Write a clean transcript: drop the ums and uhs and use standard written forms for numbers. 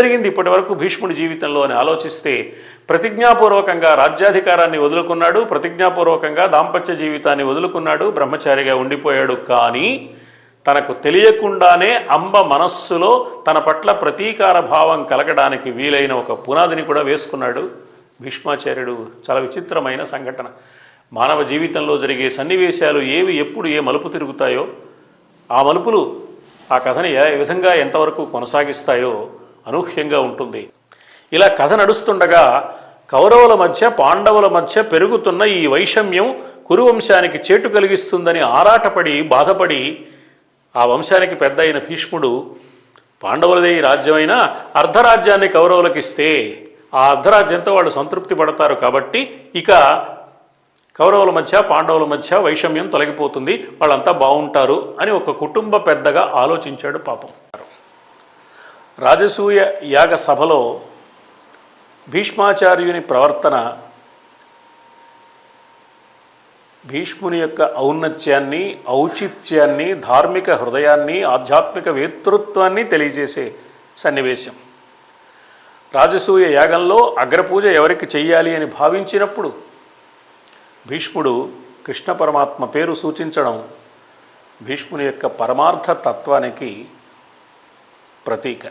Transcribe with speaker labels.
Speaker 1: జరిగింది ఇప్పటి వరకు భీష్ముడి జీవితంలో అని ఆలోచిస్తే ప్రతిజ్ఞాపూర్వకంగా రాజ్యాధికారాన్ని వదులుకున్నాడు, ప్రతిజ్ఞాపూర్వకంగా దాంపత్య జీవితాన్ని వదులుకున్నాడు, బ్రహ్మచారిగా ఉండిపోయాడు. కానీ తనకు తెలియకుండానే అంబ మనస్సులో తన పట్ల ప్రతీకార భావం కలగడానికి వీలైన ఒక పునాదిని కూడా వేసుకున్నాడు భీష్మాచార్యుడు. చాలా విచిత్రమైన సంఘటన. మానవ జీవితంలో జరిగే సన్నివేశాలు ఏవి ఎప్పుడు ఏ మలుపు తిరుగుతాయో, ఆ మలుపులు ఆ కథని ఏ విధంగా ఎంతవరకు కొనసాగిస్తాయో అనూహ్యంగా ఉంటుంది. ఇలా కథ నడుస్తుండగా కౌరవుల మధ్య పాండవుల మధ్య పెరుగుతున్న ఈ వైషమ్యం కురువంశానికి చేటు కలిగిస్తుందని ఆరాటపడి బాధపడి ఆ వంశానికి పెద్ద అయిన భీష్ముడు పాండవులదే ఈ రాజ్యమైనా అర్ధరాజ్యాన్ని కౌరవులకు ఇస్తే ఆ అర్ధరాజ్యంతో వాళ్ళు సంతృప్తి పడతారు కాబట్టి ఇక కౌరవుల మధ్య పాండవుల మధ్య వైషమ్యం తొలగిపోతుంది, వాళ్ళంతా బాగుంటారు అని ఒక కుటుంబ పెద్దగా ఆలోచించాడు పాపం. రాజసూయ యాగ సభలో భీష్మాచార్యుని ప్రవర్తన భీష్ముని యొక్క ఔన్నత్యాన్ని, ఔచిత్యాన్ని, ధార్మిక హృదయాన్ని, ఆధ్యాత్మిక వేతృత్వాన్ని తెలియజేసే సన్నివేశం. రాజసూయ యాగంలో అగ్రపూజ ఎవరికి చెయ్యాలి అని భావించినప్పుడు భీష్ముడు కృష్ణ పరమాత్మ పేరు సూచించడం భీష్ముని యొక్క పరమార్థ తత్వానికి ప్రతీక.